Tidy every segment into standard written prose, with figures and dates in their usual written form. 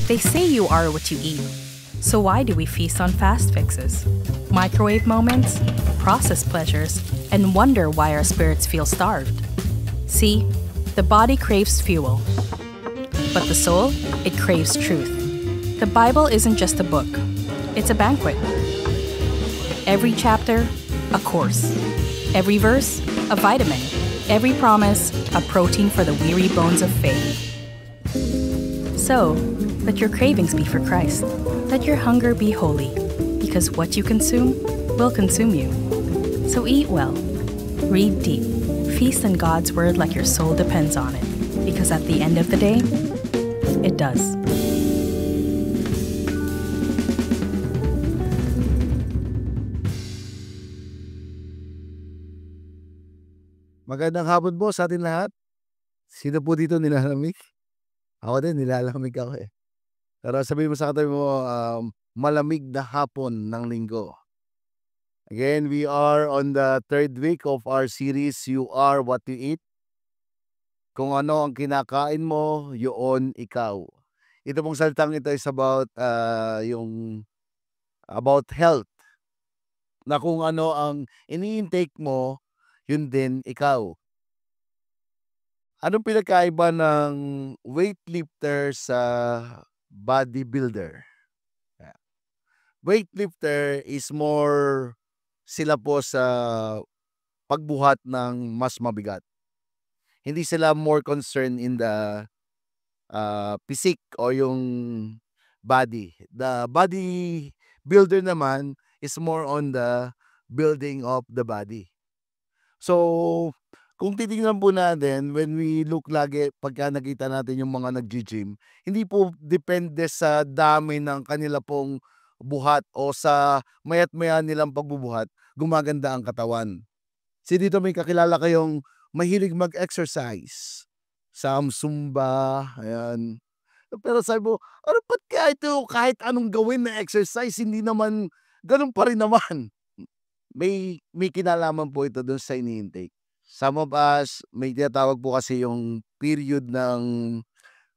They say you are what you eat. So why do we feast on fast fixes, microwave moments, processed pleasures, and wonder why our spirits feel starved? See, the body craves fuel, but the soul, it craves truth. The Bible isn't just a book, it's a banquet. Every chapter, a course. Every verse, a vitamin. Every promise, a protein for the weary bones of faith. So, let your cravings be for Christ. Let your hunger be holy, because what you consume will consume you. So eat well, read deep, feast on God's word like your soul depends on it, because at the end of the day, it does. Magandang hapon po sa atin lahat. Sino po dito nilalamig? Ako din, nilalamig ako eh. Pero sabihin mo sa katabi mo, malamig na hapon ng linggo. Again, we are on the third week of our series, You Are What You Eat. Kung ano ang kinakain mo, yun ikaw. Ito pong salitang ito is about, about health. Na kung ano ang ini-intake mo, yun din ikaw. Anong pinagkaiba ng weightlifter sa bodybuilder? Weightlifter is more sila po sa pagbuhat ng mas mabigat. Hindi sila more concerned in the physique o yung body. The bodybuilder naman is more on the building of the body. So, kung titingnan po natin, when we look lagi, pagka nakita natin yung mga nag-gym, hindi po depende sa dami ng kanila pong buhat o sa maya't maya nilang pagbubuhat, gumaganda ang katawan. Si dito may kakilala kayong mahilig mag-exercise. Zumba, ayan. Pero sabi mo, ano ba't kaya ito kahit anong gawin na exercise, hindi naman, ganun pa rin naman. May kinalaman po ito dun sa ini-intake. Some of us, may tinatawag po kasi yung period ng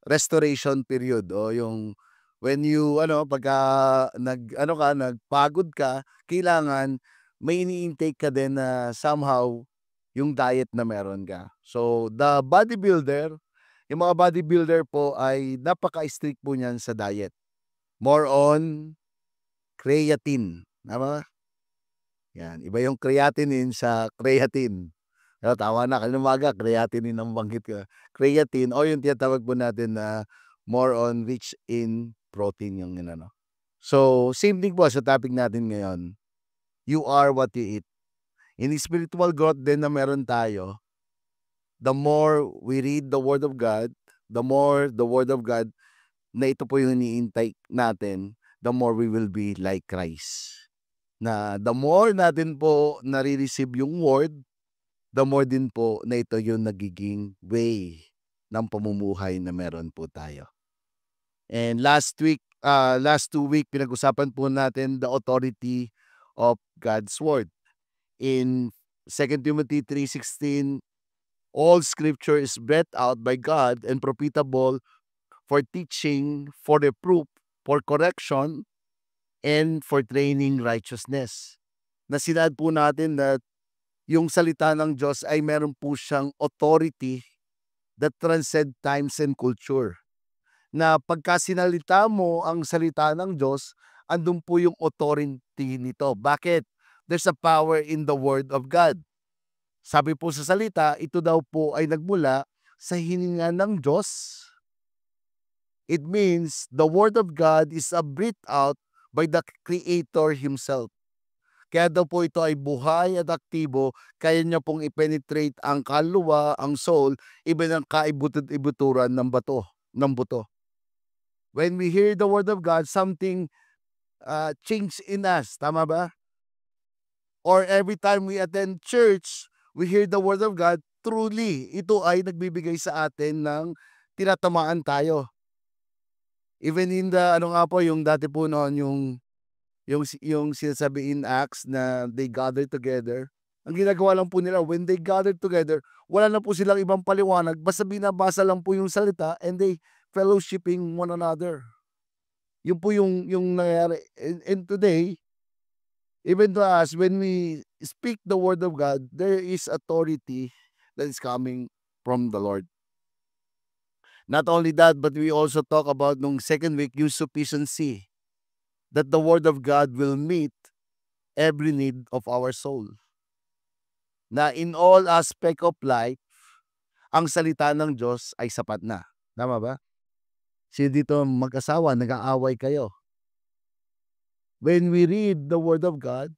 restoration period o yung when you pagka nagpagod ka, kailangan may ini-intake ka din na somehow yung diet na meron ka. So the bodybuilder, yung mga bodybuilder po ay napaka-strict po niyan sa diet. More on creatine. Tama? Yan, iba yung creatinine sa creatine. Tama na, kanina umaga, creatinine ang banggit ko. Creatine o yung tinatawag po natin na more on rich in protein yung inano. So, same thing po sa topic natin ngayon. You are what you eat. In spiritual growth din na meron tayo, the more we read the Word of God, the more the Word of God na ito po yung ini-intake natin, the more we will be like Christ. Na the more natin po nare-receive yung word, the more din po na ito yung nagiging way ng pamumuhay na meron po tayo. And last 2 week, pinag-usapan po natin the authority of God's word. In 2 Timothy 3:16, all scripture is breathed out by God and profitable for teaching, for reproof, for correction, and for training righteousness. Nasilad po natin that yung salita ng Diyos ay meron po siyang authority that transcend times and culture. Na pagka sinalita mo ang salita ng Diyos, andun po yung authority nito. Bakit? There's a power in the Word of God. Sabi po sa salita, ito daw po ay nagmula sa hininga ng Diyos. It means the Word of God is breathed out by the Creator Himself. Kaya daw po ito ay buhay at aktibo, kaya niya pong i-penetrate ang kaluluwa, ang soul, even ang kaibuturan ng buto. When we hear the Word of God, something change in us. Tama ba? Or every time we attend church, we hear the Word of God, truly, ito ay nagbibigay sa atin ng tinatamaan tayo. Even in the, yung dati po noon, yung sinasabi in Acts na they gathered together. Ang ginagawa lang po nila, when they gathered together, wala na po silang ibang paliwanag, basta binabasa lang po yung salita and they fellowshipping one another. Yun po yung nangyayari. And today, even to us, when we speak the word of God, there is authority that is coming from the Lord. Not only that, but we also talk about nung second week, yung sufficiency, that the word of God will meet every need of our soul. Na in all aspect of life, ang salita ng Diyos ay sapat na. Tama ba? Sino dito mag-asawa, nag-aaway kayo? When we read the word of God,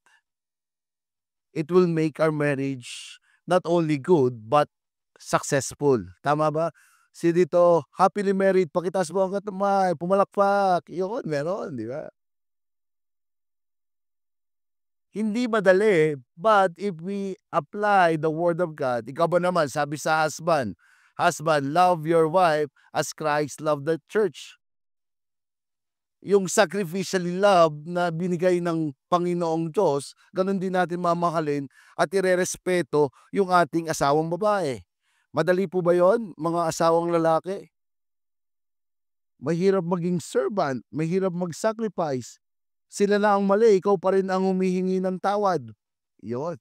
it will make our marriage not only good, but successful. Tama ba? Si dito, happily married, pakitas mo ang katamay, pumalakpak. Yun, meron, di ba? Hindi madali, but if we apply the word of God, ikaw ba naman, sabi sa husband, love your wife as Christ loved the church. Yung sacrificially love na binigay ng Panginoong Diyos, ganun din natin mamahalin at irerespeto yung ating asawang babae. Madali po ba yon, mga asawang lalaki? Mahirap maging servant, mahirap mag-sacrifice. Sila na ang mali, ikaw pa rin ang humihingi ng tawad. Yon.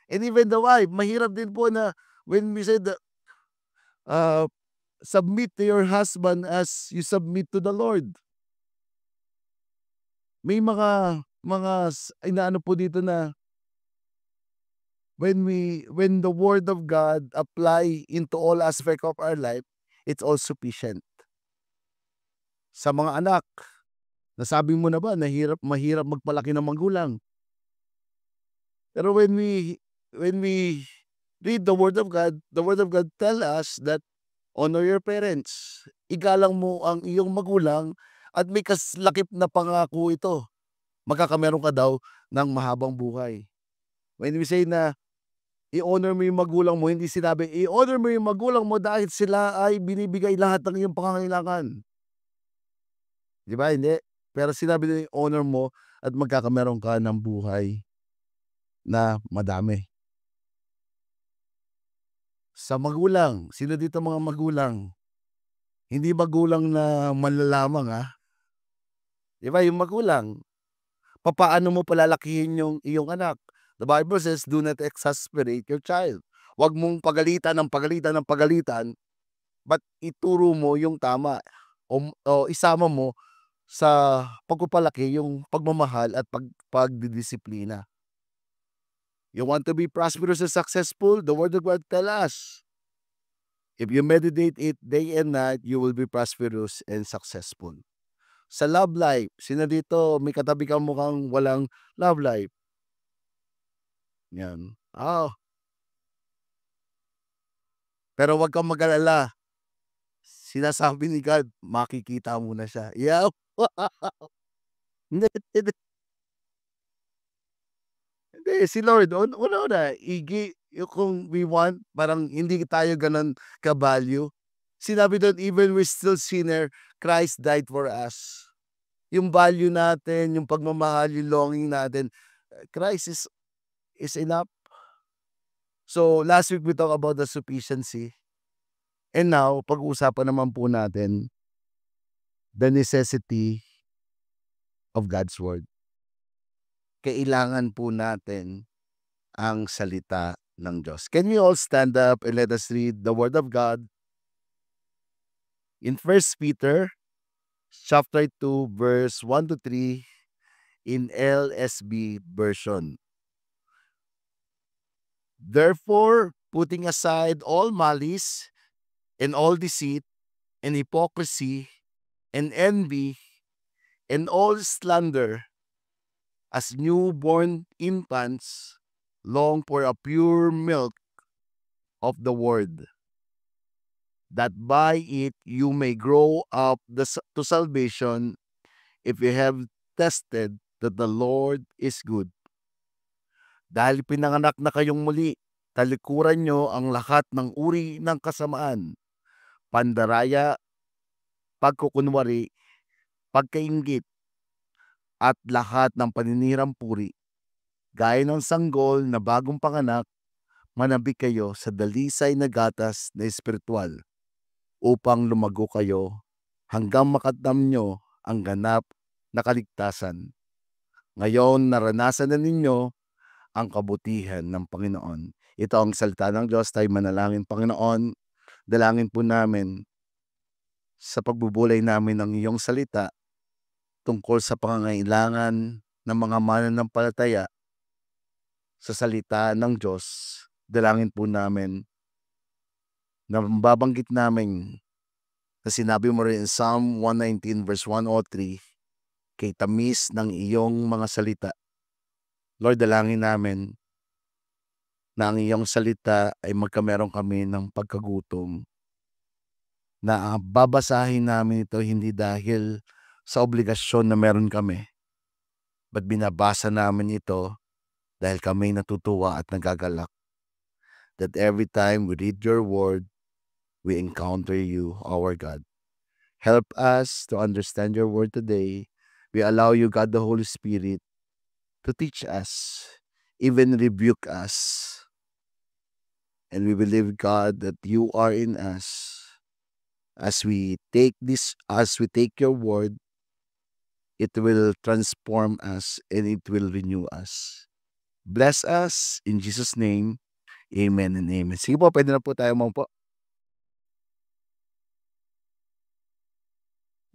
And even the wife, mahirap din po na when we say that, submit to your husband as you submit to the Lord. May mga inaano po dito na when the word of God apply into all aspect of our life, it's all sufficient. Sa mga anak, nasabi mo na ba, mahirap magpalaki ng magulang. Pero when we read the word of God tell us that honor your parents. Igalang mo ang iyong magulang at may kaslakip na pangako ito. Magkakameron ka daw ng mahabang buhay. When we say na i-honor mo yung magulang mo, hindi sinabi i-honor mo yung magulang mo dahil sila ay binibigay lahat ng iyong pangangailangan. Di ba? Hindi. Pero sinabi na honor mo at magkakameron ka ng buhay na madami. Sa magulang, sino dito mga magulang? Hindi magulang na manlalamang Di ba? Yung magulang, papaano mo palalakihin yung iyong anak? The Bible says, do not exasperate your child. Huwag mong pagalitan, but ituro mo yung tama. O isama mo sa pagpapalaki yung pagmamahal at pagdidisiplina. You want to be prosperous and successful? The word of God tell us, if you meditate it day and night, you will be prosperous and successful. Sa love life, sino dito may katabi kang mukhang walang love life? Yan. Pero wag kang mag-alala. Sinasabi ni God, makikita mo na siya. Yeah. Hindi, si Lord, una, kung we want, parang hindi tayo ganun ka-value. Sinabi doon, even we're still sinner, Christ died for us. Yung value natin, yung pagmamahal, yung longing natin, Christ is enough. So, last week we talked about the sufficiency. And now, pag-uusapan naman po natin the necessity of God's Word. Kailangan po natin ang salita ng Diyos. Can we all stand up and let us read the Word of God in 1 Peter chapter 2 verse 1 to 3 in LSB version. Therefore, putting aside all malice and all deceit and hypocrisy and envy and all slander, as newborn infants long for a pure milk of the word, that by it you may grow up to salvation, if you have tested that the Lord is good. Dahil pinanganak na kayong muli, talikuran nyo ang lahat ng uri ng kasamaan, pandaraya, pagkukunwari, pagkainggit, at lahat ng paninirang puri. Gaya ng sanggol na bagong panganak, manabik kayo sa dalisay na gatas na espiritual, upang lumago kayo hanggang makatamnyo ang ganap na kaligtasan. Ngayon naranasan na ninyo ang kabutihan ng Panginoon. Ito ang salita ng Diyos. Tayo manalangin. Panginoon, dalangin po namin sa pagbubulay namin ng iyong salita tungkol sa pangangailangan ng mga mananampalataya sa salita ng Diyos. Dalangin po namin na mababanggit namin na sinabi mo rin in Psalm 119 verse 103, kay tamis ng iyong mga salita. Lord, dalangin namin na ang iyong salita ay magkameron kami ng pagkagutom, na babasahin namin ito hindi dahil sa obligasyon na meron kami, but binabasa namin ito dahil kami natutuwa at nagagalak. That every time we read your word, we encounter you, our God. Help us to understand your word today. We allow you, God the Holy Spirit, to teach us, even rebuke us. And we believe, God, that you are in us. As we take your word, it will transform us and it will renew us. Bless us in Jesus' name. Amen and amen. Sige po, pwede na po tayo po.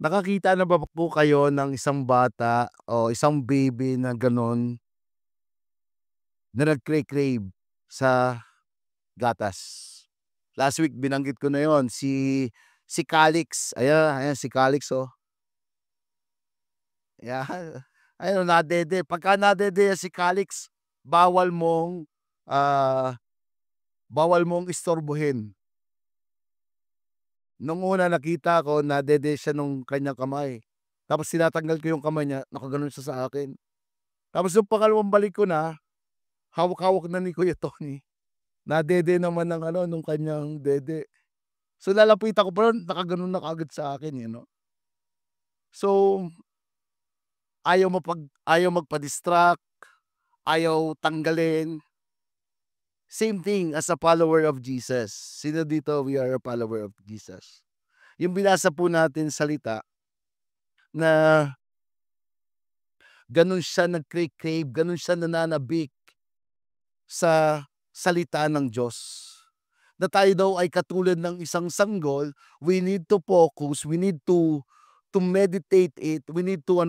Nakakita na ba po kayo ng isang bata o isang baby na gano'n na nagcrave sa gatas? Last week binanggit ko na yon si Calix. Ayan si Calix, oh. Ayan. Ayun, nadede. Pagka nadede si Calix, bawal mong istorbohin. Nung una nakita ko, nadede siya nung kanyang kamay. Tapos tinatanggal ko yung kamay niya, nakaganon siya sa akin. Tapos yung pangalawang balik ko na, hawak-hawak na ni Kuya Tony. Nadede naman ng nung kanyang dede. So lalapitan ko, pero nakaganon na kaagad sa akin, you know. So ayaw magpa-distract, ayaw tanggalin. Same thing as a follower of Jesus. Sino dito, we are a follower of Jesus. Yung binasa po natin salita na ganun siya nagcrave, ganun siya nananabik sa salita ng Diyos. Na tayo daw ay katulad ng isang sanggol, we need to focus, we need to meditate it, we need to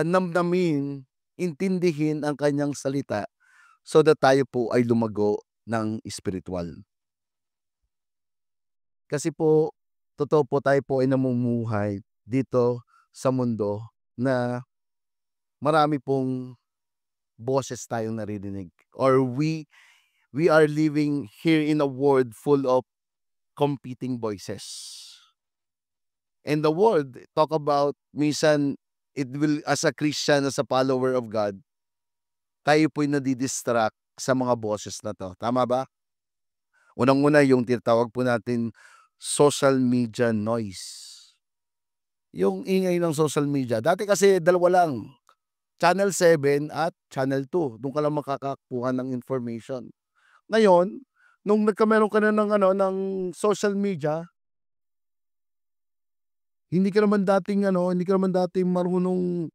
namnamin, intindihin ang kanyang salita so that tayo po ay lumago ng spiritual. Kasi po, totoo po, tayo po ay namumuhay dito sa mundo na marami pong boses tayong naririnig. Or we are living here in a world full of competing voices. And the world talk about, minsan, it will, as a Christian, as a follower of God, tayo po'y nadidistract sa mga boses na to. Tama ba? Unang-una yung tinatawag po natin social media noise. Yung ingay ng social media. Dati kasi dalawa lang. Channel 7 at Channel 2. Doon ka lang makakakuha ng information. Ngayon, nung nagkameron ka na ng social media, hindi ka naman dating marunong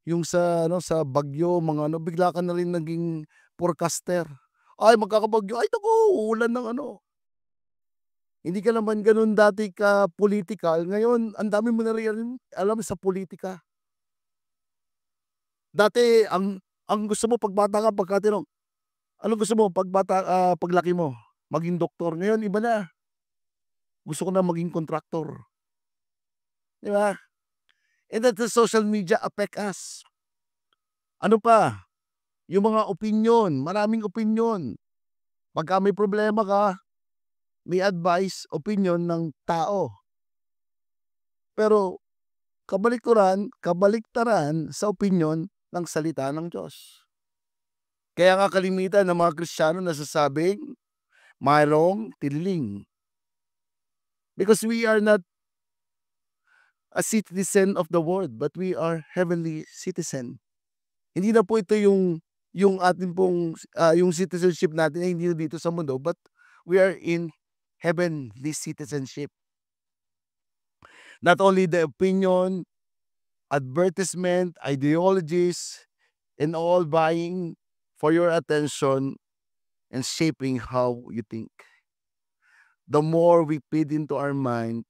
yung sa bagyo, bigla ka na rin naging forecaster. Ay, magkakabagyo. Ay, naku, uulan ng Hindi ka naman ganun dati ka political. Ngayon, ang dami mo na rin alam sa politika. Dati, ang gusto mo pagbata ka, pagkatinong, ano gusto mo paglaki mo? Maging doktor. Ngayon, iba na. Gusto ko na maging kontraktor. Di ba? And that the social media affect us. Ano pa? Yung mga opinion, maraming opinion. Pagka may problema ka, may advice, opinion ng tao. Pero kabaliktaran sa opinion ng salita ng Diyos. Kaya nga kalimitan ng mga Kristiyano nasasabing mayroong tililing. Because we are not a citizen of the world, but we are heavenly citizen. Hindi na po ito yung ating pong yung citizenship natin ay hindi dito sa mundo, but we are in heavenly citizenship. Not only the opinion, advertisement, ideologies, and all vying for your attention and shaping how you think. The more we feed into our mind,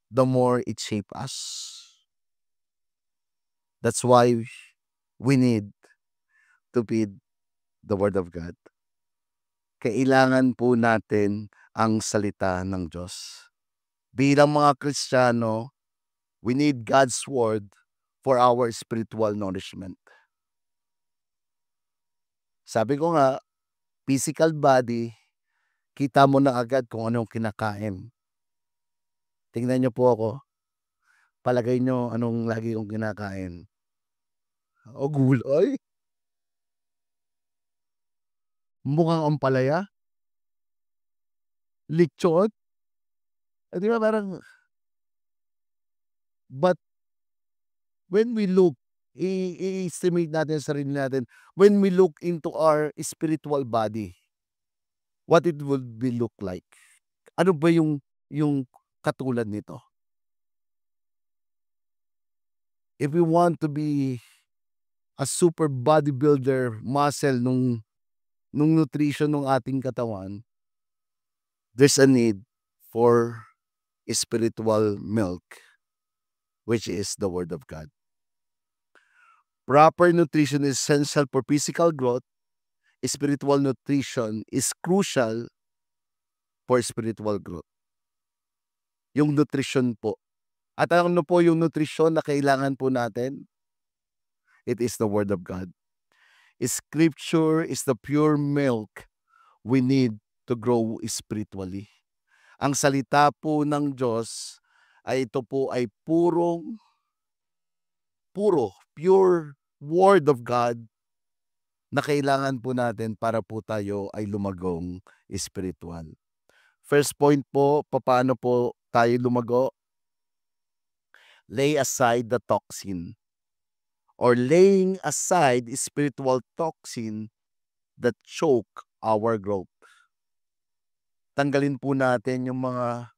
the more it shapes us. That's why we need to feed the Word of God. Kailangan po natin ang salita ng Diyos. Bilang mga Kristiyano, we need God's Word for our spiritual nourishment. Sabi ko nga, physical body, kita mo na agad kung anong kinakain. Tingnan niyo po ako. Palagay niyo anong lagi kong kinakain. O gulay? Mukhang ampalaya? Lechon? Di ba parang... But when we look, i-estimate natin sa sarili natin, when we look into our spiritual body, what it would be look like? Ano ba yung katulad nito? If we want to be a super bodybuilder muscle nung nutrition ng ating katawan, there's a need for spiritual milk, which is the Word of God. Proper nutrition is essential for physical growth. Spiritual nutrition is crucial for spiritual growth. Yung nutrition po. At ano po yung nutrition na kailangan po natin? It is the Word of God. Scripture is the pure milk we need to grow spiritually. Ang salita po ng Diyos ay ito po ay pure Word of God na kailangan po natin para po tayo ay lumagong spiritual. First point po, paano po tayo lumago? Lay aside the toxin or laying aside spiritual toxin that choke our growth. Tanggalin po natin yung mga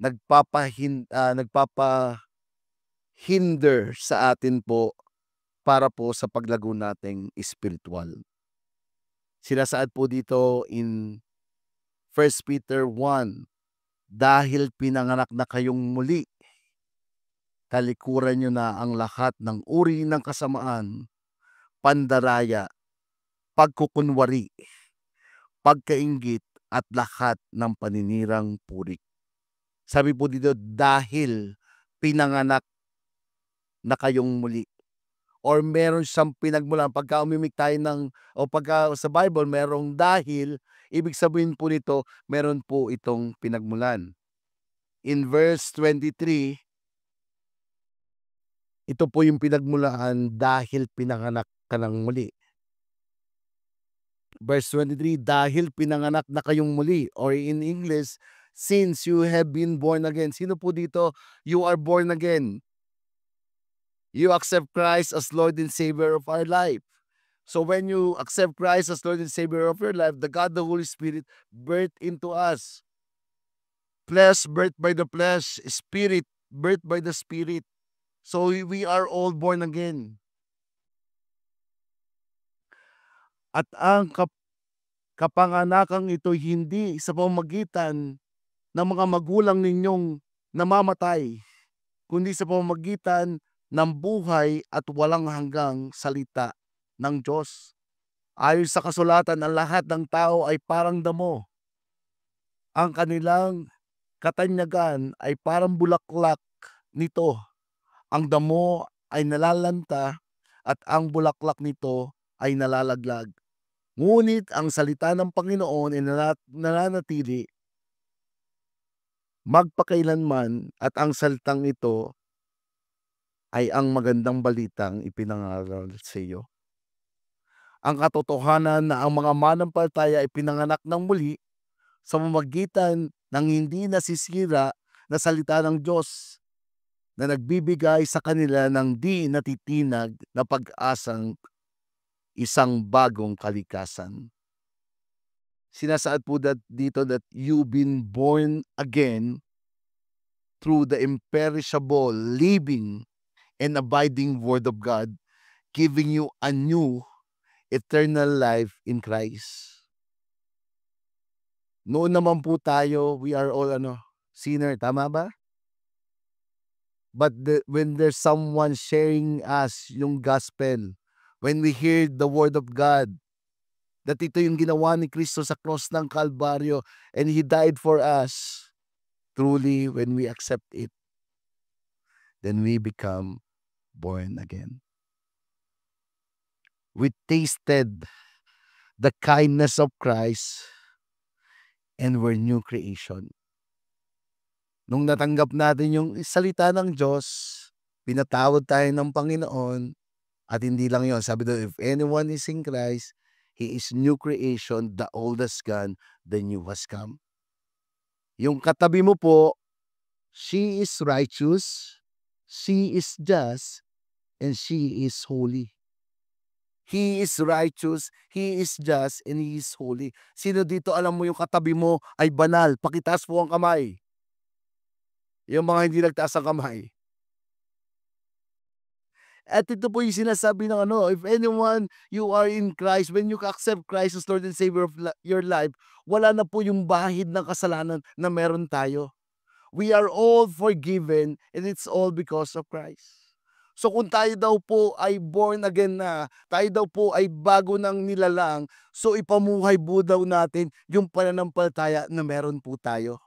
nagpapahinder sa atin po para po sa paglago nating spiritual. Sinasaad po dito in 1 Peter 1, dahil pinanganak na kayong muli, talikuran nyo na ang lahat ng uri ng kasamaan, pandaraya, pagkukunwari, pagkainggit, at lahat ng paninirang puri. Sabi po dito, dahil pinanganak na kayong muli. Or meron siyang pinagmulan. Pagka umimik tayo pagka sa Bible, merong dahil, ibig sabihin po nito, meron po itong pinagmulan. In verse 23, ito po yung pinagmulaan dahil pinanganak ka ng muli. Verse 23, dahil pinanganak na kayong muli. Or in English, since you have been born again. Sino po dito? You are born again. You accept Christ as Lord and Savior of our life. So when you accept Christ as Lord and Savior of your life, the God, the Holy Spirit, birthed into us. Flesh, birthed by the flesh. Spirit, birthed by the Spirit. So we are all born again. At ang kapanganakang ito hindi sa pamamagitan ng mga magulang ninyong namamatay, kundi sa pamamagitan ng buhay at walang hanggang salita ng Diyos. Ayon sa kasulatan, ang lahat ng tao ay parang damo. Ang kanilang katanyagan ay parang bulaklak nito. Ang damo ay nalalanta at ang bulaklak nito ay nalalaglag. Ngunit ang salita ng Panginoon ay nananatili magpakailanman, at ang salitang ito ay ang magandang balitang ipinangaral sa iyo. Ang katotohanan na ang mga manampalataya ay pinanganak ng muli sa pamamagitan ng hindi nasisira na salita ng Diyos na nagbibigay sa kanila ng di natitinag na pag-asang isang bagong kalikasan. Sinasaad po dito that you've been born again through the imperishable, living, and abiding Word of God, giving you a new eternal life in Christ. Noon naman po tayo, we are all sinner, tama ba? But when there's someone sharing us yung gospel, when we hear the Word of God, that ito yung ginawa ni Kristo sa cross ng Kalbaryo and He died for us, truly, when we accept it, then we become born again. We tasted the kindness of Christ and we're new creation. Nung natanggap natin yung salita ng Diyos, pinatawad tayo ng Panginoon, at hindi lang yon, sabi doon, if anyone is in Christ, he is new creation, the old has gone, the new has come. Yung katabi mo po, she is righteous, she is just, and she is holy. He is righteous, he is just, and he is holy. Sino dito alam mo yung katabi mo ay banal? Pakitaas po ang kamay. Yung mga hindi nagtaas ang kamay. At ito po yung sinasabi ng if anyone you are in Christ, when you accept Christ as Lord and Savior of your life, wala na po yung bahid ng kasalanan na meron tayo. We are all forgiven and it's all because of Christ. So kung tayo daw po ay born again na, tayo daw po ay bago ng nilalang, so ipamuhay po daw natin yung pananampalataya na meron po tayo.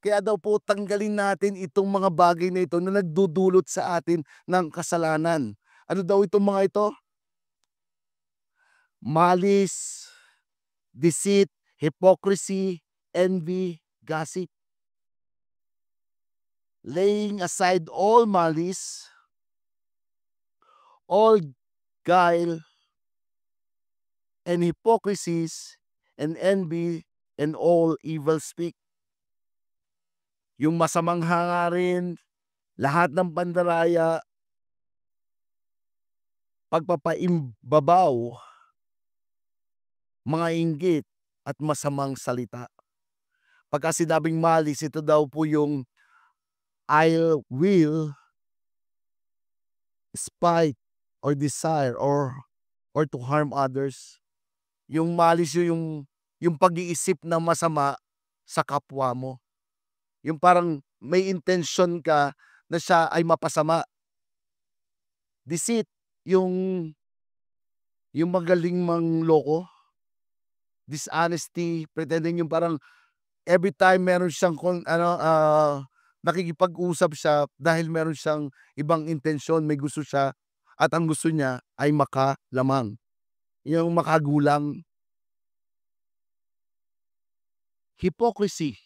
Kaya daw po tanggalin natin itong mga bagay na ito na nagdudulot sa atin ng kasalanan. Ano daw itong mga ito? Malice, deceit, hypocrisy, envy, gossip. Laying aside all malice, all guile, and hypocrisies, and envy, and all evil speak. Yung masamang hangarin, lahat ng pandaraya, pagpapaimbabaw, mga inggit, at masamang salita. Pagka sinabing malice, ito daw po yung ill will, spite, or desire, or to harm others. Yung malice yung pag-iisip na masama sa kapwa mo. Yung parang may intention ka na siya ay mapasama. Deceit, yung magaling mangloko. Dishonesty, pretending yung parang every time meron siyang nakikipag-usap siya dahil meron siyang ibang intensyon, may gusto siya at ang gusto niya ay makalamang. Yung makagulang. Hypocrisy,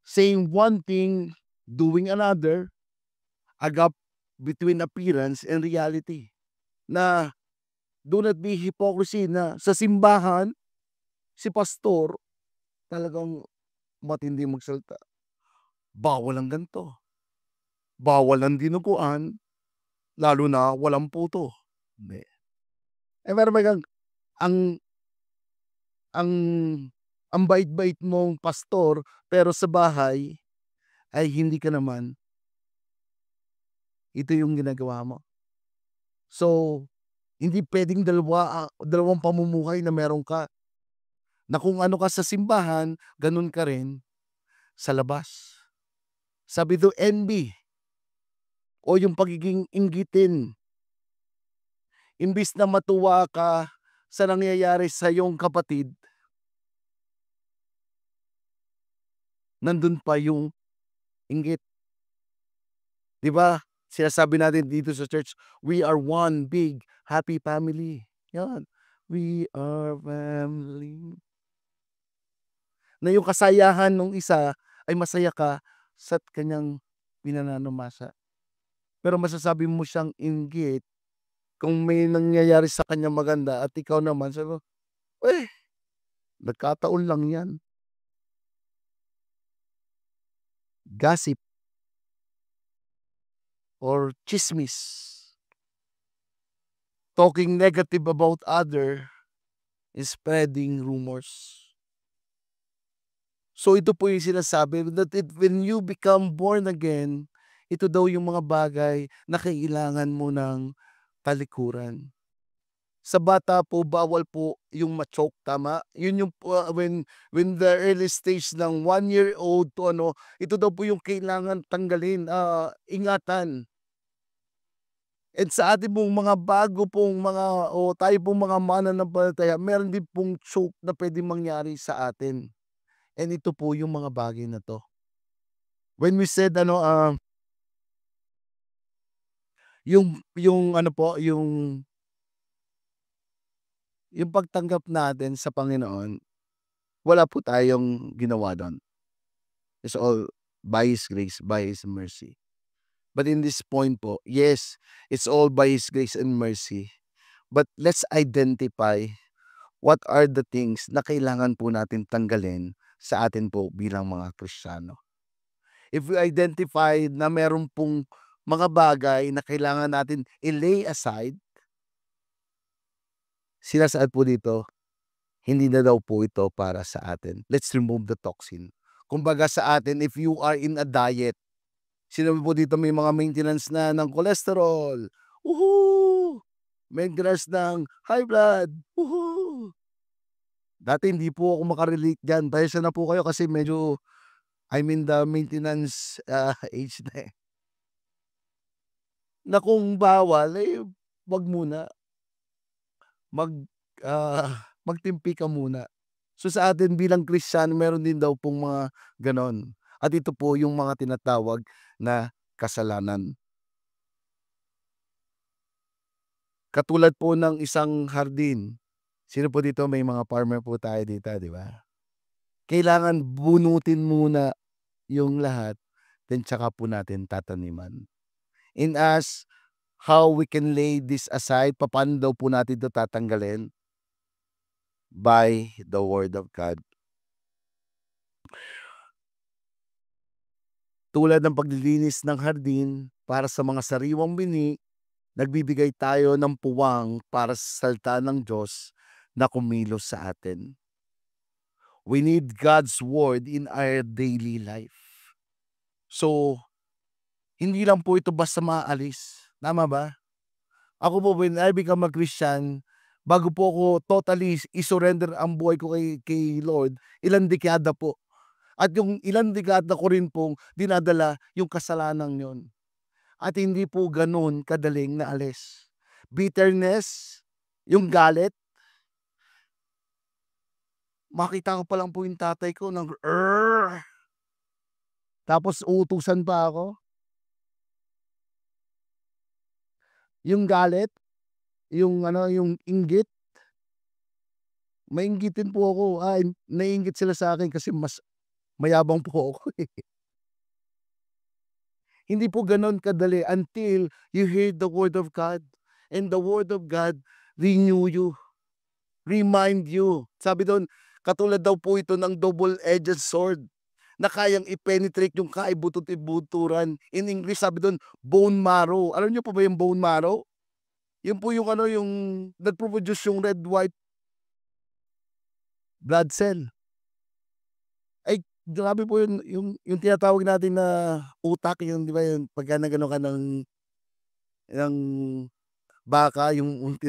saying one thing, doing another, a gap between appearance and reality. Na do not be hypocrisy na sa simbahan, si pastor, talagang matindi magsalita. Bawal ang ganito. Bawal ang dinuguan, lalo na walang puto. Hindi. Meron ba ang bait-bait mong pastor, pero sa bahay, ay hindi ka naman. Ito yung ginagawa mo. So, hindi pwedeng dalawang pamumuhay na meron ka. Na kung ano ka sa simbahan, ganun ka rin sa labas. Sabi do, envy, o yung pagiging inggitin. Imbis na matuwa ka sa nangyayari sa iyong kapatid, nandun pa yung inggit. Di ba? Sinasabi natin dito sa church, we are one big happy family. Yan. We are family. Na yung kasayahan ng isa ay masaya ka sa kanyang pinananumasa. Pero masasabi mo siyang inggit kung may nangyayari sa kanya maganda at ikaw naman sabi mo, nagkataon lang yan. Gossip or chismis. Talking negative about other is spreading rumors. So ito po yung sinasabi that when you become born again, ito daw yung mga bagay na kailangan mo ng talikuran. Sa bata po bawal po yung ma-choke, tama? Yun yung when the early stage ng 1 year old to ano, ito daw po yung kailangan tanggalin, ingatan. And sa ating pong mga bago pong mga o tayo pong mga mananampalataya, meron din pong choke na puwedeng mangyari sa atin. And ito po yung mga bagay na 'to. When we said ano, yung ano po, yung pagtanggap natin sa Panginoon, wala po tayong ginawa dun. It's all by His grace, by His mercy. But in this point po, yes, it's all by His grace and mercy. But let's identify what are the things na kailangan po natin tanggalin sa atin po bilang mga Kristiyano. If we identify na meron pong mga bagay na kailangan natin i-lay aside, sinasaad po dito, hindi na daw po ito para sa atin. Let's remove the toxin. Kumbaga sa atin, if you are in a diet, sinabi po dito may mga maintenance na ng cholesterol. Woohoo! Maintenance ng high blood. Woohoo! Dati hindi po ako maka-relate diyan. Pasensya na po kayo kasi medyo I'm in the maintenance, age na, eh. Na kung bawal, eh, 'wag muna. Mag magtimpi ka muna. So, sa atin bilang Kristiyano meron din daw pong mga gano'n. At ito po yung mga tinatawag na kasalanan. Katulad po ng isang hardin. Sino po dito may mga farmer po tayo dito, 'di ba? Kailangan bunutin muna yung lahat, then tsaka po natin tataniman. In us, how we can lay this aside, papaano daw po natin 'to tatanggalin? By the word of God. Tulad ng paglilinis ng hardin para sa mga sariwang bini, nagbibigay tayo ng puwang para sa salita ng Diyos na kumilos sa atin. We need God's word in our daily life. So, hindi lang po ito basta maaalis, tama ba? Ako po when I become a Christian, bago po ako totally i-surrender ang buhay ko kay Lord, ilang dekada po. At yung ilang dekada ko rin pong dinadala yung kasalanang yon. At hindi po gano'n kadaling naalis. Bitterness, yung galit, makita ko pa lang po yung tatay ko tapos uutusan pa ako. Yung galit, yung ano, yung inggit, mainggitin po ako, naiinggit sila sa'kin kasi mas mayabang po ako, eh. Hindi po gano'n kadali until you hear the word of God, and the word of God renew you, remind you. Sabi dun, katulad daw po ito ng double-edged sword na kayang i-penetrate yung kaibutot-ibuturan. In English sabi dun, bone marrow. Alam niyo po ba yung bone marrow? Yun po yung ano, yung nagpo-produce yung red, white blood cell. Ay, grabe po yung tinatawag natin na utak, yung 'di ba, yung pagka nag-ano ka ng baka, yung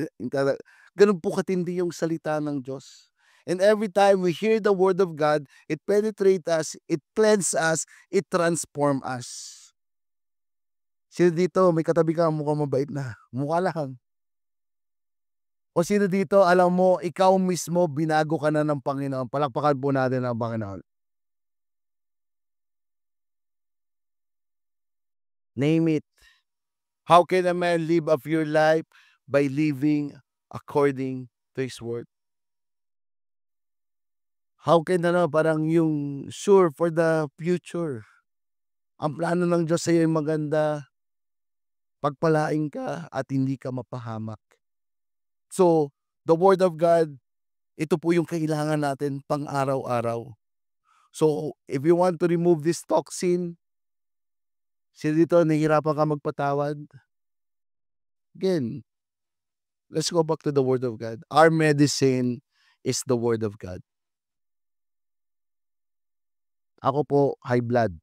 gano'n po katindi yung salita ng Diyos. And every time we hear the word of God, it penetrate us, it cleanse us, it transform us. Sino dito may katabi ka mukhang mabait na? Mukha lang. O sino dito alam mo ikaw mismo binago ka na ng Panginoon? Palakpakan po natin ang Panginoon. Name it. How can a man live a pure life? By living according to His word. How can ano, parang yung sure for the future. Ang plano ng Diyos sa'yo ay maganda, pagpalain ka at hindi ka mapahamak. So, the word of God, ito po yung kailangan natin pang-araw-araw. So, if you want to remove this toxin, sino dito nahihirapan ka magpatawad? Again, let's go back to the word of God. Our medicine is the word of God. Ako po, high blood.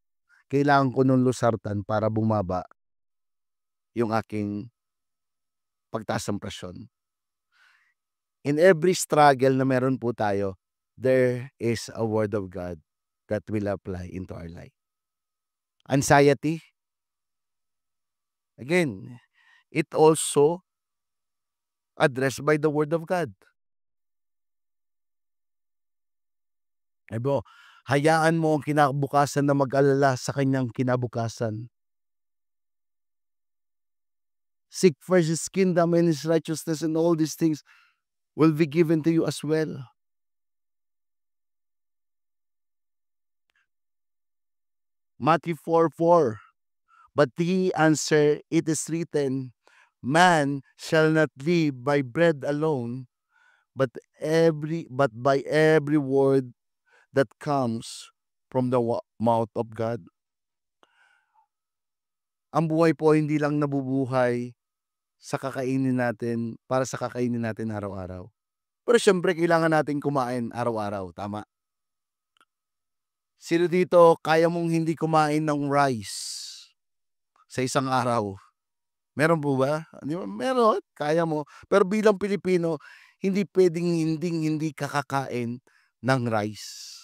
Kailangan ko ng losartan para bumaba yung aking pagtaas ng presyon. In every struggle na meron po tayo, there is a word of God that will apply into our life. Anxiety, again, it also addressed by the word of God. Ebo, hayaan mo ang kinabukasan na mag-alala sa kanyang kinabukasan. Seek first His kingdom and His righteousness, and all these things will be given to you as well. Matthew 4:4. But he answered, it is written, man shall not live by bread alone, but by every word that comes from the mouth of God. Ang buhay po hindi lang nabubuhay sa kakainin natin, para sa kakainin natin araw-araw. Pero syempre kailangan natin kumain araw-araw, tama? Sino dito kaya mong hindi kumain ng rice sa isang araw? Meron po ba? Di ba? Meron, kaya mo. Pero bilang Pilipino, hindi pwedeng hindi kakakain ng rice.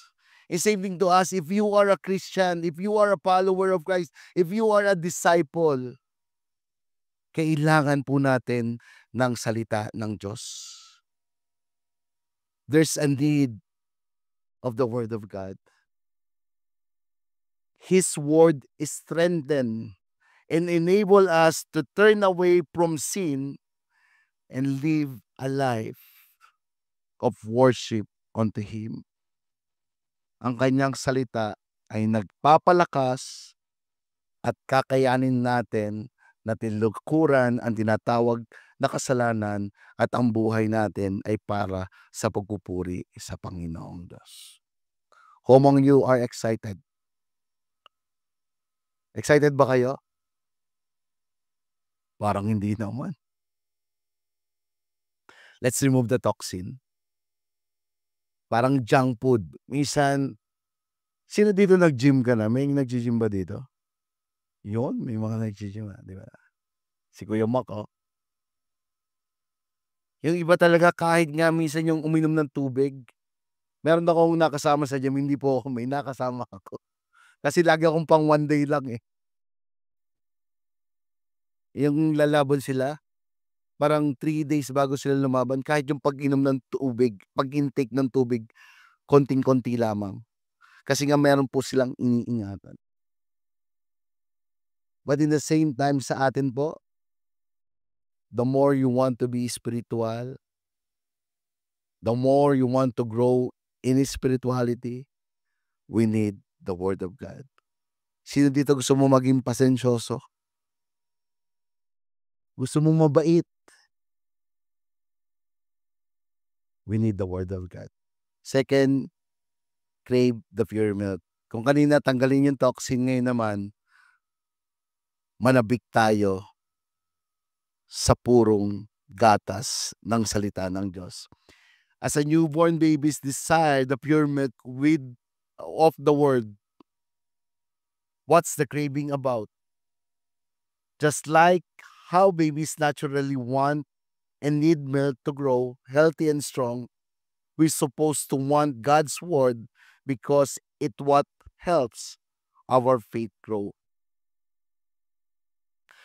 And same thing to us, if you are a Christian, if you are a follower of Christ, if you are a disciple, kailangan po natin ng salita ng Diyos. There's a need of the Word of God. His Word is strengthened and enable us to turn away from sin and live a life of worship unto Him. Ang kanyang salita ay nagpapalakas at kakayanin natin na tilukuran ang tinatawag na kasalanan at ang buhay natin ay para sa pagpupuri sa Panginoong Diyos. Who among you are excited? Excited ba kayo? Parang hindi naman. Let's remove the toxin. Parang junk food. Minsan, sino dito nag-gym ka na? May nag-gym ba dito? Yun, may mga nag-gym na, di ba? Si Kuya Mac, oh. Yung iba talaga kahit nga minsan yung uminom ng tubig. Meron akong nakasama sa gym, hindi po ako, may nakasama ako. Kasi lagi akong pang one day lang eh. Yung lalaban sila, parang 3 days bago sila lumaban, kahit yung pag-inom ng tubig, pag-intake ng tubig, konting-konti lamang. Kasi nga meron po silang iniingatan. But in the same time sa atin po, the more you want to be spiritual, the more you want to grow in spirituality, we need the Word of God. Sino dito gusto mo maging pasensyoso? Gusto mo mabait? We need the Word of God. Second, crave the pure milk. Kung kanina tanggalin yung toxin, ngayon naman, manabik tayo sa purong gatas ng salita ng Diyos. As a newborn babies desire the pure milk of the Word. What's the craving about? Just like how babies naturally want and need milk to grow healthy and strong, we're supposed to want God's Word because it what helps our faith grow.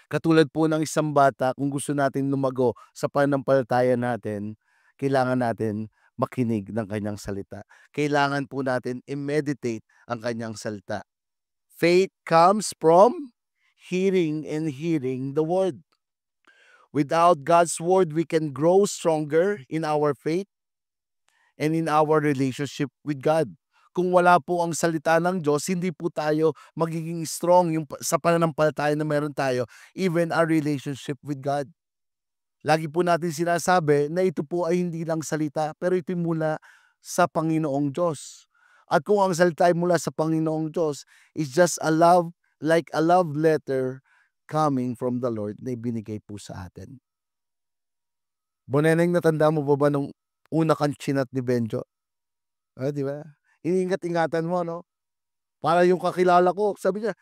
Katulad po ng isang bata, kung gusto natin lumago sa pananampalataya natin, kailangan natin makinig ng kanyang salita. Kailangan po natin i-meditate ang kanyang salita. Faith comes from hearing and hearing the Word. Without God's Word, we can grow stronger in our faith and in our relationship with God. Kung wala po ang salita ng Diyos, hindi po tayo magiging strong sa pananampalataya na meron tayo, even our relationship with God. Lagi po natin sinasabi na ito po ay hindi lang salita, pero ito mula sa Panginoong Diyos. At kung ang salita ay mula sa Panginoong Diyos, is just a love, like a love letter coming from the Lord na ibinigay po sa atin. Boneneng, natanda mo ba nung una kang chinat ni Benjo? Di ba? Iniingat-ingatan mo, no? Para yung kakilala ko, sabi niya,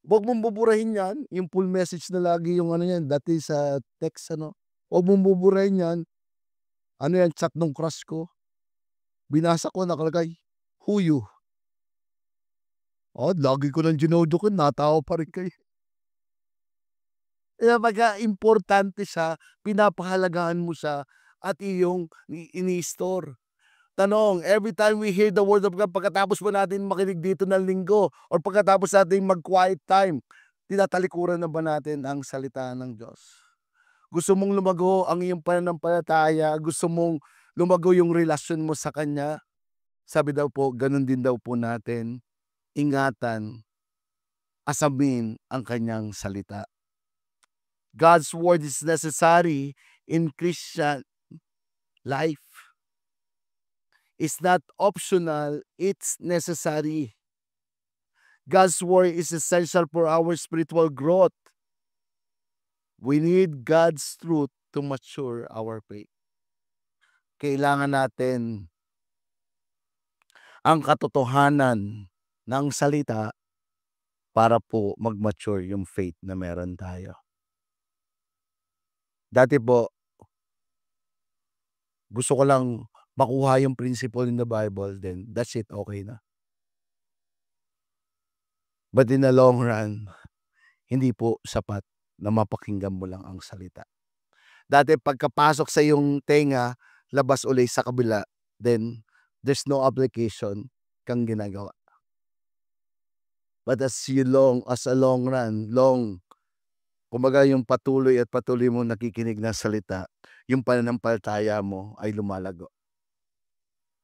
"Wag mong buburahin 'yan." Yung full message na lagi yung ano niyan, dati sa text ano, "Wag mong buburahin 'yan. Ano 'yan, chat nung crush ko." Binasa ko nakalagay, "Who you?" Lagi ko ng jino-joke yun, natawa pa rin kayo. Kumbaga importante siya, pinapahalagahan mo siya at iyong ini-store. Tanong, every time we hear the word of God, pagkatapos po natin makinig dito ng linggo or pagkatapos natin mag-quiet time, tinatalikuran na ba natin ang salita ng Diyos? Gusto mong lumago ang iyong pananampalataya, gusto mong lumago yung relasyon mo sa Kanya, sabi daw po, ganun din daw po natin, ingatan, asamin ang Kanyang salita. God's word is necessary in Christian life. It's not optional, it's necessary. God's word is essential for our spiritual growth. We need God's truth to mature our faith. Kailangan natin ang katotohanan ng salita para po mag-mature yung faith na meron tayo. Dati po, gusto ko lang makuha yung principle in the Bible, then that's it, okay na. But in the long run, hindi po sapat na mapakinggan mo lang ang salita. Dati pagkapasok sa iyong tenga, labas uli sa kabila, then there's no application kang ginagawa. But as a long run, kumbaga yung patuloy at patuloy mong nakikinig ng salita, yung pananampalataya mo ay lumalago.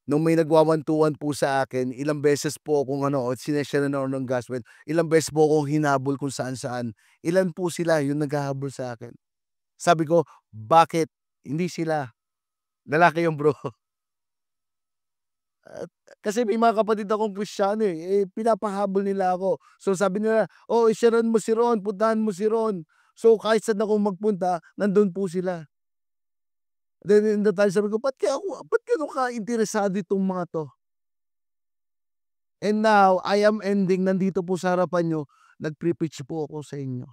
Nung may nagwa-one-to-one po sa akin, ilang beses po akong sineshare na ng gospel, ilang beses po akong hinabol kung saan-saan. Ilan po sila yung naghahabol sa akin. Sabi ko, bakit? Hindi sila. Lalaki yung bro. Kasi may mga kapatid akong Kristiyano pinapahabol nila ako. So sabi nila, i-sharean mo si Ron, puntahan mo si Ron. So kahit saan ako magpunta, nandun po sila. Then in the time sabi ko, ba't gano'n ka-interesado itong mga 'to? And now, I am ending, nandito po sa harapan niyo, nagpe-preach po ako sa inyo.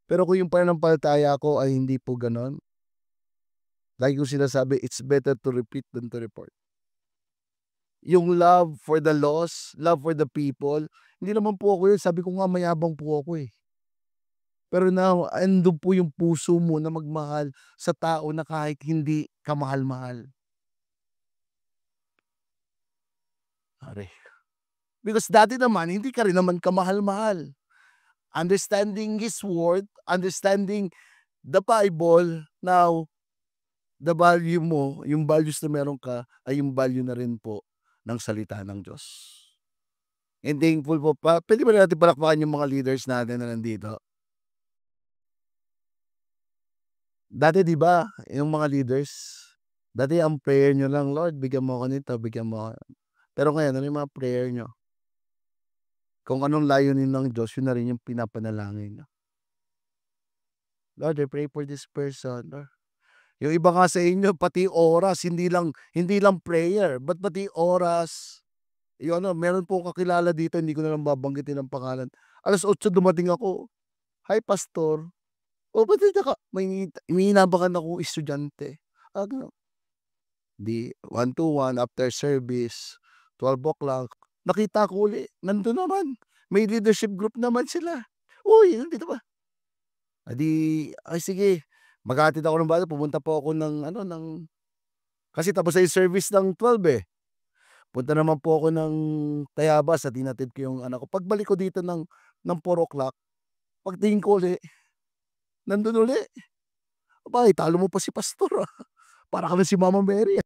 Pero kung yung pananampalataya ko ay hindi po gano'n, lagi kong sinasabi, it's better to repeat than to report. Yung love for the lost, love for the people, hindi naman po ako yun, sabi ko nga mayabang po ako Pero now, andun po yung puso mo na magmahal sa tao na kahit hindi ka mahal-mahal. Pare. Because dati naman, hindi ka rin naman kamahal-mahal. Understanding His word, understanding the Bible, now, the value mo, yung values na meron ka, ay yung value na rin po ng salita ng Diyos. And thankful po pa, pwede ba natin palakpakan yung mga leaders natin na nandito? Dati 'di ba, yung mga leaders, dati ang prayer niyo lang, "Lord, bigyan mo ako nito, bigyan mo ako." Pero ngayon, ano yung mga prayer niyo? Kung anong layunin ng Diyos, yun na rin yung pinapanalangin niyo. "Lord, I pray for this person, Lord." Yung iba nga sa inyo, pati oras, hindi lang prayer, but pati oras. Yung meron po akong kakilala dito, hindi ko na lang babanggitin ang pangalan. 8:00 dumating ako, "Hi pastor." Ba't may inabangan akong estudyante. Gano'n. 'Di 1-to-1 after service, 12 o'clock, nakita ko uli, nandun naman. May leadership group naman sila. "Uy, nandito ba?" Ay sige, maghahatid ako ng bata, pumunta po ako kasi tapos na yung service ng 12. Punta naman po ako ng Tayabas at hinatid ko yung anak ko. Pagbalik ko dito ng 4 o'clock, pagtingin ko uli, nandun uli. Aba, italo mo pa si pastor, para kang si Mama Mary.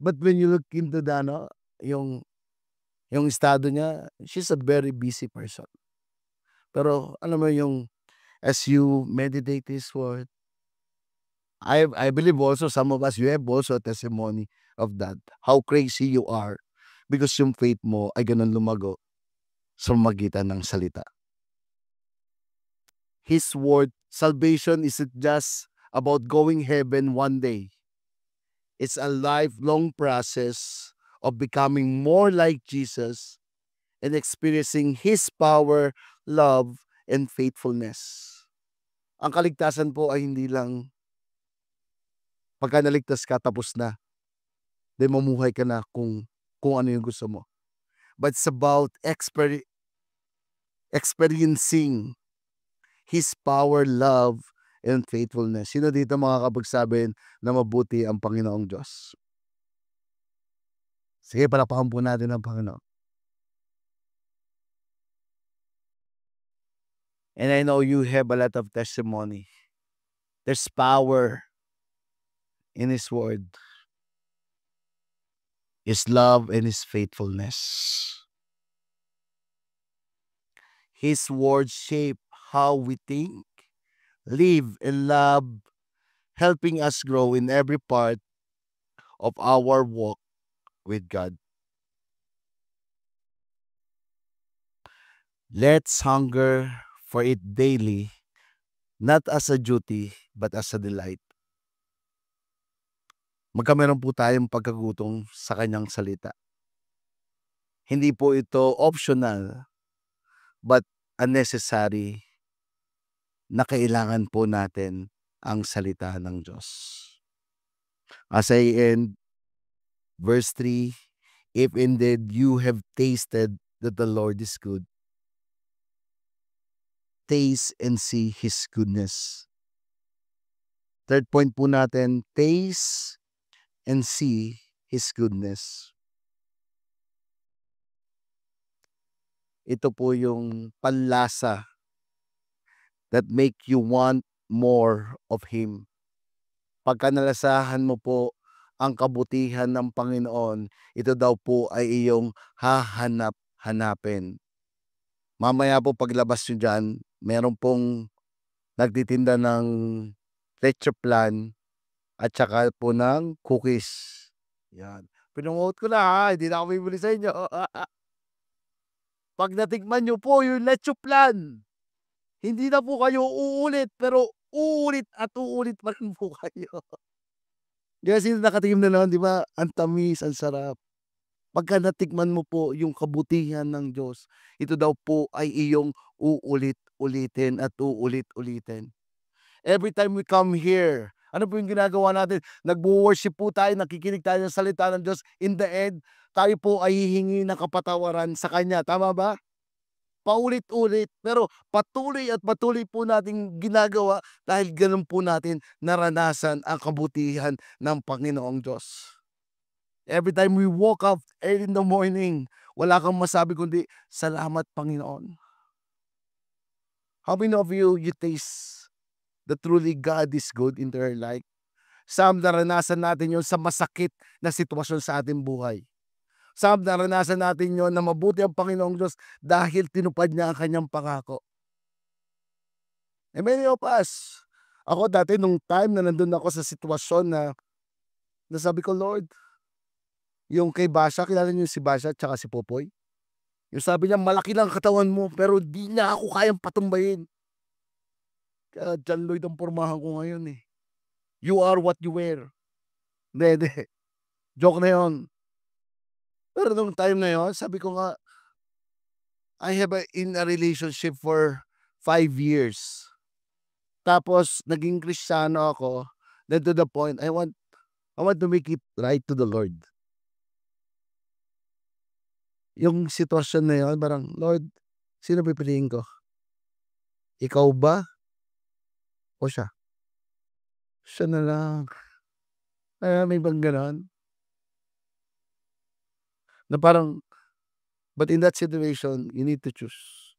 But when you look into the yung estado niya, she's a very busy person. Pero alam mo yung as you meditate His word, I believe also some of us, you have also a testimony of that, how crazy you are because yung faith mo ay gano'n lumago sa magitan ng salita. His word, salvation isn't just about going heaven one day. It's a lifelong process of becoming more like Jesus and experiencing His power, love, and faithfulness. Ang kaligtasan po ay hindi lang pagka naligtas ka tapos na, then mamuhay ka na kung ano yung gusto mo. But it's about experiencing His power, love, and faithfulness. Sino dito makakapagsabi na mabuti ang Panginoong Diyos? Sige, palakpakan po natin ang Panginoon. And I know you have a lot of testimony. There's power in His word, His love, and His faithfulness. His words shape how we think, live, and love, helping us grow in every part of our walk with God. Let's hunger for it daily, not as a duty, but as a delight. Magkameron po tayong pagkagutom sa kanyang salita. Hindi po ito optional, but unnecessary na kailangan po natin ang salita ng Diyos. As I end, verse 3, if indeed you have tasted that the Lord is good, taste and see His goodness. Third point po natin, taste and see His goodness. Ito po yung panlasa that make you want more of Him. Pagka nalasahan mo po ang kabutihan ng Panginoon, ito daw po ay iyong hahanap-hanapin. Mamaya po paglabas nyo dyan, meron pong nagtitinda ng leche plan at saka po ng cookies. Yan. Pinungot ko na ha, hindi na ako bibili sa inyo. Pag natikman nyo po yung leche plan, hindi na po kayo uulit, pero uulit at uulit pa rin po kayo. Kasi nakatikim na naman, di ba? Ang tamis, ang sarap. Pagka natikman mo po yung kabutihan ng Diyos, ito daw po ay iyong uulit-ulitin at uulit-ulitin. Every time we come here, ano po yung ginagawa natin? Nagwo-worship po tayo, nakikinig tayo ng salita ng Diyos. In the end, tayo po ay hihingi ng kapatawaran sa Kanya. Tama ba? Paulit-ulit. Pero patuloy at patuloy po nating ginagawa dahil ganun po natin naranasan ang kabutihan ng Panginoong Diyos. Every time we woke up early in the morning, wala kang masabi kundi, salamat Panginoon. How many of you taste that truly God is good in their life? Some naranasan natin yon sa masakit na sitwasyon sa ating buhay. Some naranasan natin yon na mabuti ang Panginoong Diyos dahil tinupad niya ang kanyang pangako. And many of us, ako dati nung time na nandun ako sa sitwasyon na sabi ko, Lord, yung kay Basha, kilala niyo si Basha at saka si Popoy? Yung sabi niya, malaki lang katawan mo, pero di na ako kayang patumbayin. Kaya John Lloyd ang pormahan ko ngayon eh. You are what you wear. Hindi. Joke na yun. Pero nung time na yun, sabi ko nga, I have in a relationship for 5 years. Tapos, naging Kristiyano ako. Then to the point, I want to make it right to the Lord. Yung sitwasyon na yun, parang, Lord, sino pipiliin ko? Ikaw ba? O siya? Siya na lang. May bang ganon? Na parang, but in that situation, you need to choose.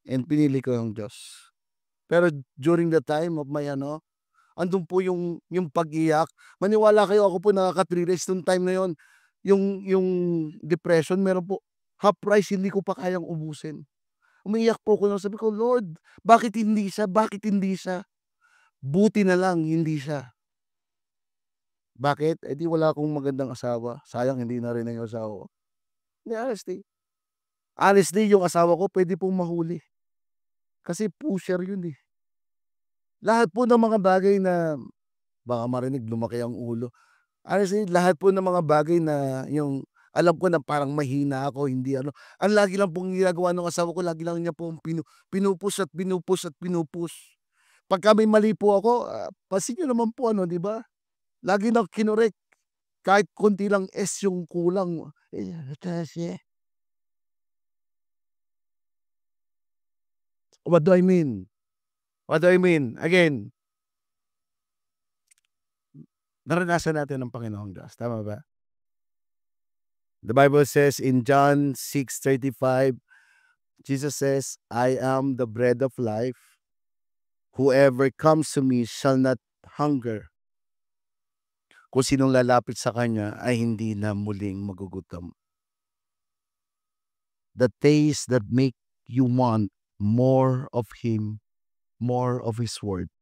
And pinili ko yung Diyos. Pero during the time of my andun po yung pag-iyak. Maniwala kayo, ako po nakaka-3 days nung time na yon. Yung depression, meron po, half price, hindi ko pa kayang ubusin. Umiiyak po ako, sabi ko, Lord, bakit hindi siya? Bakit hindi siya? Buti na lang, hindi siya. Bakit? Di wala akong magandang asawa. Sayang, hindi na rin ang asawa ko. Honestly. Honestly, yung asawa ko, pwede pong mahuli. Kasi pusher yun eh. Lahat po ng mga bagay na baka marinig, lumaki ang ulo. Honestly, lahat po ng mga bagay na yung alam ko na parang mahina ako, hindi ano, ang lagi lang pong ginagawa ng asawa ko, lagi lang niya pong pinupush at pinupush at pinupush. Pagka may mali po ako, pansin niyo naman po ano, 'di ba? Lagi na kinorek, kahit konti lang S yung kulang. Kasi what do I mean? What do I mean? Again, naranasan natin ang Panginoong Diyos, tama ba? The Bible says in John 6:35, Jesus says, "I am the bread of life. Whoever comes to me shall not hunger. Kung sinong lalapit sa kanya ay hindi na muling magugutom." The taste that make you want more of Him, more of His Word.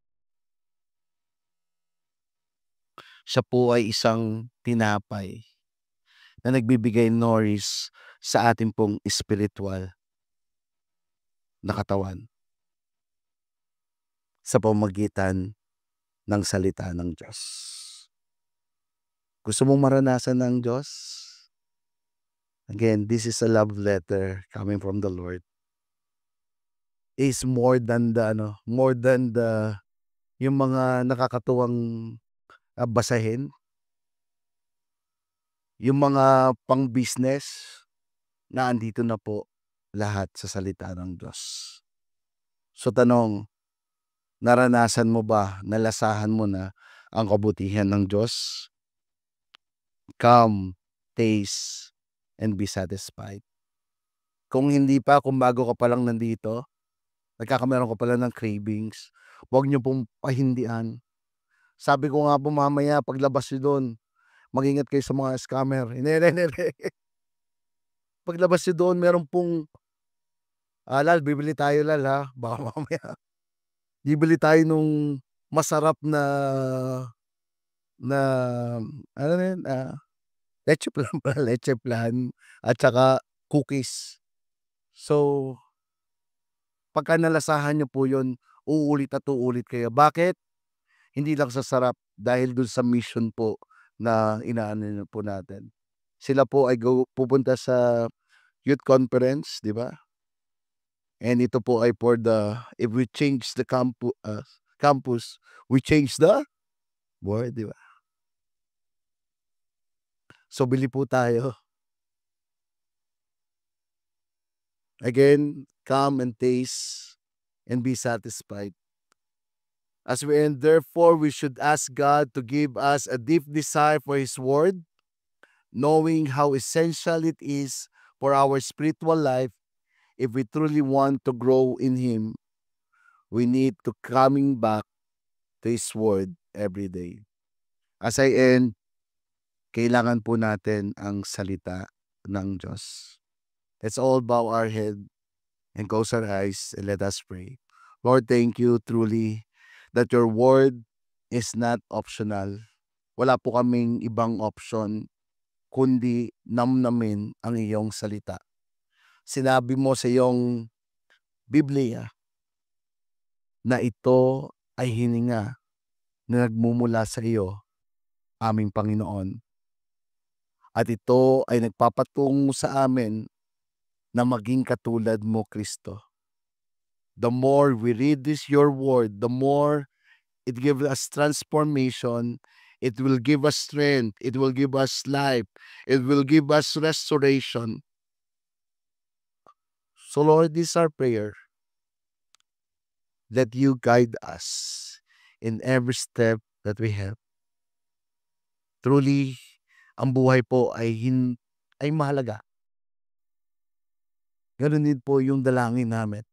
Siya po ay isang tinapay na nagbibigay nourish sa ating pong spiritual na katawan sa pamamagitan ng salita ng Diyos. Gusto mong maranasan ng Diyos? Again, this is a love letter coming from the Lord. Is more than the ano, more than the yung mga nakakatuwang basahin, yung mga pang-business na andito na po lahat sa salita ng Diyos. So tanong, naranasan mo ba, nalasahan mo na ang kabutihan ng Diyos? Come, taste, and be satisfied. Kung hindi pa, kung bago ka pa lang nandito, nagkakameron ka pala ng cravings, huwag niyo pong pahindian. Sabi ko nga po mamaya paglabas niyo doon, mag-ingat kayo sa mga scammer. Hindi. Paglabas niyo doon meron pong, Lal bibili tayo Lal ha, baka mamaya bibili tayo nung masarap na ano na yun, leche flan pala, leche flan at saka cookies. So, pagka nalasahan niyo po yun, uulit at uulit kayo. Bakit? Hindi lang sa sarap, dahil dun sa mission po na inaano niyo po natin. Sila po ay pupunta sa youth conference, 'di ba? And ito po ay for the if we change the campus, we change the world, 'di ba? So bili po tayo. Again, come and taste and be satisfied. As we end, therefore, we should ask God to give us a deep desire for His Word, knowing how essential it is for our spiritual life. If we truly want to grow in Him, we need to coming back to His Word every day. As I end, kailangan po natin ang salita ng Diyos. Let's all bow our head and close our eyes and let us pray. Lord, thank you truly that your word is not optional. Wala po kaming ibang option kundi namnamin ang iyong salita. Sinabi mo sa iyong Biblia na ito ay hininga na nagmumula sa iyo, aming Panginoon. At ito ay nagpapatungo sa amin na maging katulad mo, Kristo. The more we read your word, the more it gives us transformation. It will give us strength. It will give us life. It will give us restoration. So Lord, this is our prayer. That you guide us in every step that we have. Truly, ang buhay po ay mahalaga. Ganun din po yung dalangin namin.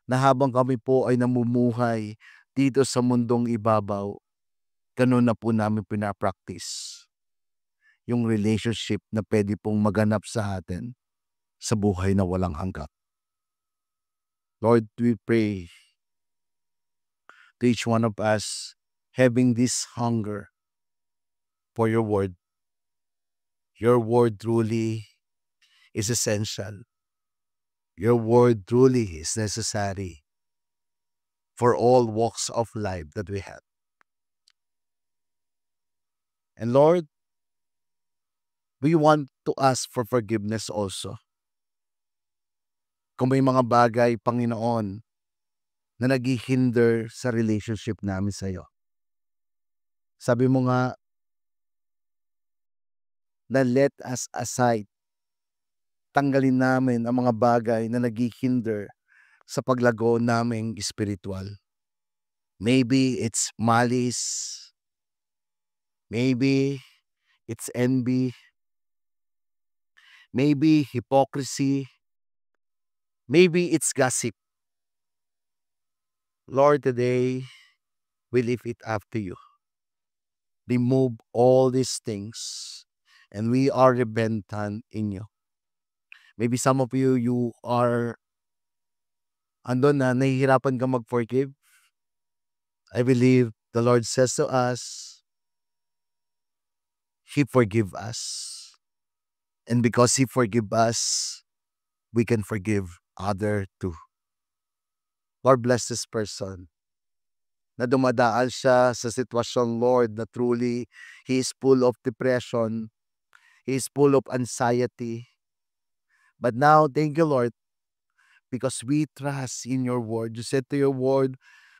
Na habang kami po ay namumuhay dito sa mundong ibabaw, ganun na po namin pinapractice yung relationship na pwede pong maganap sa atin sa buhay na walang hanggan. Lord, we pray to each one of us having this hunger for your word. Your word truly is essential. Your word truly is necessary for all walks of life that we have. And Lord, we want to ask for forgiveness also. Kung may mga bagay, Panginoon, na naghihinder sa relationship namin sa iyo. Sabi mo nga, na let us aside. Tanggalin namin ang mga bagay na naghihinder sa paglago naming espiritual. Maybe it's malice. Maybe it's envy. Maybe hypocrisy. Maybe it's gossip. Lord, today, we leave it up to you. Remove all these things and we are repentant in you. Maybe some of you, you are andon na nahihirapan ka mag-forgive. I believe the Lord says to us, He forgive us. And because He forgive us, we can forgive other too. Lord, bless this person na dumadaan siya sa sitwasyon, Lord, na truly he is full of depression, he is full of anxiety. But now, thank you, Lord, because we trust in your word. You said to your word,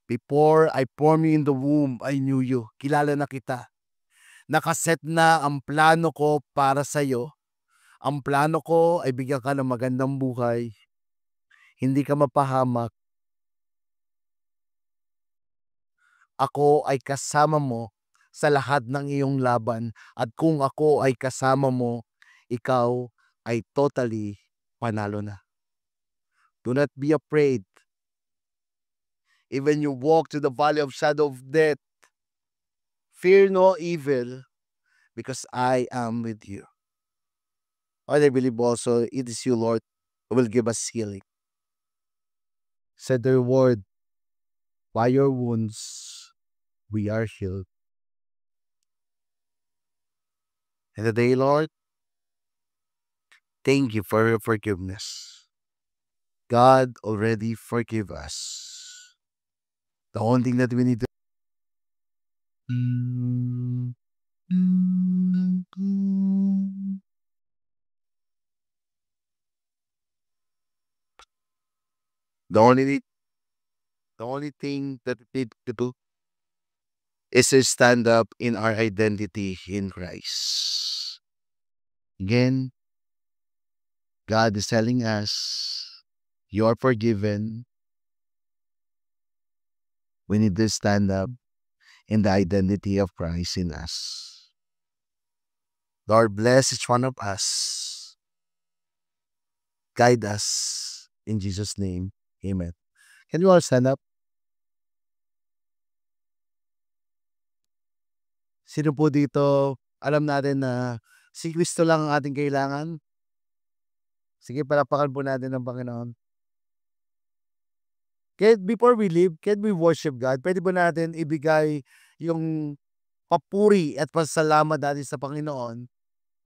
before I formed you in the womb, I knew you. Kilala na kita. Nakaset na ang plano ko para sa iyo. Ang plano ko ay bigyan ka ng magandang buhay. Hindi ka mapahamak. Ako ay kasama mo sa lahat ng iyong laban. At kung ako ay kasama mo, ikaw ay totally panalo na. Do not be afraid. Even you walk to the valley of shadow of death, fear no evil, because I am with you. Lord, I believe also it is you, Lord, who will give us healing. Said the word, by your wounds we are healed. And today, Lord, thank you for your forgiveness. God already forgive us. The only thing that we need to the only thing that we need to do is to stand up in our identity in Christ. Again, God is telling us, you are forgiven. We need to stand up in the identity of Christ in us. Lord, bless each one of us. Guide us in Jesus' name. Amen. Can you all stand up? Sino po dito, alam natin na si Kristo lang ang ating kailangan? Sige, palapakan po natin ng Panginoon. Before we leave, can we worship God? Pwede ba natin ibigay yung papuri at pasalamat natin sa Panginoon